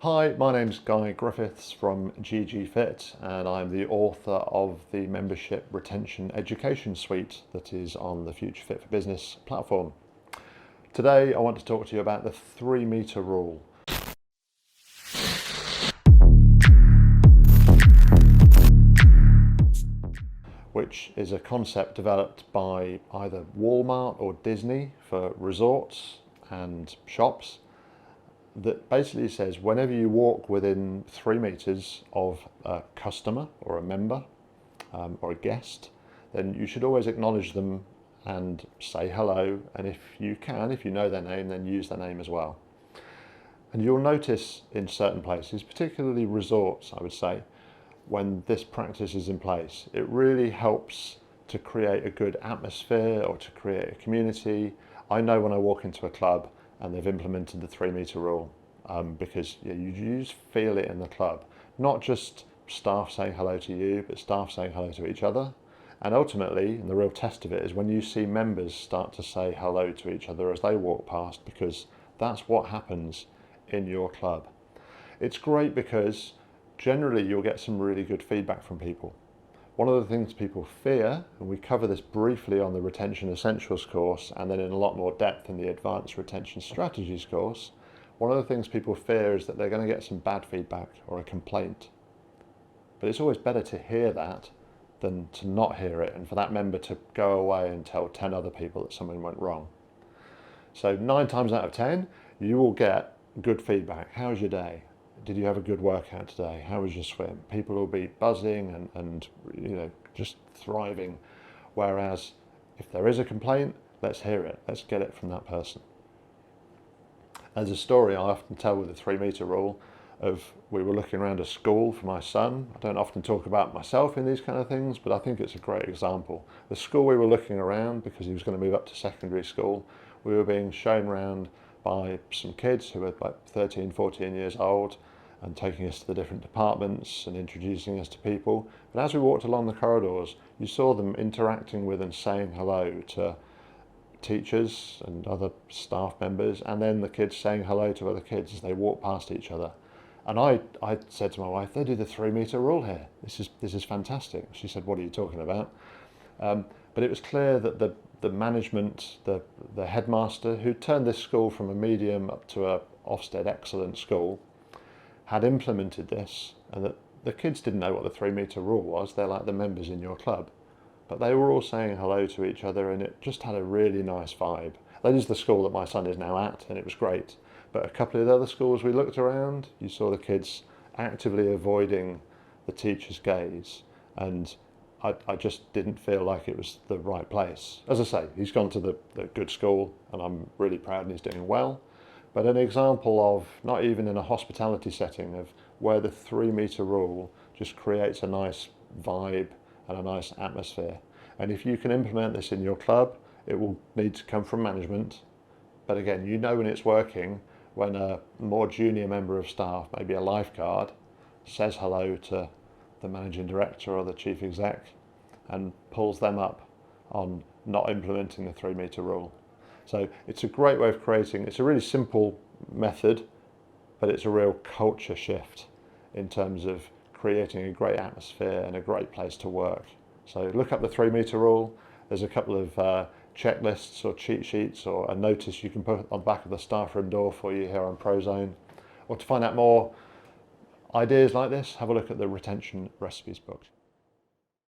Hi, my name's Guy Griffiths from GG Fit, and I'm the author of the membership retention education suite that is on the Future Fit for Business platform. Today I want to talk to you about the 3-meter rule. Which is a concept developed by either Walmart or Disney for resorts and shops, that basically says whenever you walk within 3 meters of a customer or a member or a guest, then you should always acknowledge them and say hello, and if you know their name, then use their name as well. And you'll notice in certain places, particularly resorts, I would say, when this practice is in place, it really helps to create a good atmosphere or to create a community. I know when I walk into a club and they've implemented the 3-meter rule because you just feel it in the club. Not just staff saying hello to you, but staff saying hello to each other. And ultimately, and the real test of it is when you see members start to say hello to each other as they walk past, because that's what happens in your club. It's great because generally you'll get some really good feedback from people. One of the things people fear, and we cover this briefly on the Retention Essentials course and then in a lot more depth in the Advanced Retention Strategies course, one of the things people fear is that they're going to get some bad feedback or a complaint. But it's always better to hear that than to not hear it, and for that member to go away and tell 10 other people that something went wrong. So 9 times out of 10, you will get good feedback. How was your day? Did you have a good workout today? How was your swim? People will be buzzing and just thriving. Whereas if there is a complaint, let's hear it. Let's get it from that person. There's a story I often tell with the 3-meter rule of we were looking around a school for my son. I don't often talk about myself in these kind of things, but I think it's a great example. The school we were looking around, because he was going to move up to secondary school, we were being shown around by some kids who were like 13, 14 years old, and taking us to the different departments and introducing us to people. And as we walked along the corridors, you saw them interacting with and saying hello to teachers and other staff members, and then the kids saying hello to other kids as they walked past each other. And I said to my wife, they do the 3-meter rule here. This is fantastic. She said, what are you talking about? But it was clear that the management, the headmaster, who turned this school from a medium up to a Ofsted excellent school, had implemented this, and that the kids didn't know what the 3-meter rule was. They're like the members in your club, but they were all saying hello to each other, and it just had a really nice vibe. That is the school that my son is now at, and it was great. But a couple of the other schools we looked around, you saw the kids actively avoiding the teacher's gaze, and I just didn't feel like it was the right place. As I say, he's gone to the good school, and I'm really proud and he's doing well. But an example of, not even in a hospitality setting, of where the 3-meter rule just creates a nice vibe and a nice atmosphere. And if you can implement this in your club, it will need to come from management. But again, you know when it's working when a more junior member of staff, maybe a lifeguard, says hello to the managing director or the chief exec and pulls them up on not implementing the 3-meter rule. So it's a great way of creating, it's a really simple method, but it's a real culture shift in terms of creating a great atmosphere and a great place to work. So look up the 3-meter rule. There's a couple of checklists or cheat sheets or a notice you can put on the back of the staff room door for you here on ProZone. Or to find out more ideas like this, have a look at the Retention Recipes book.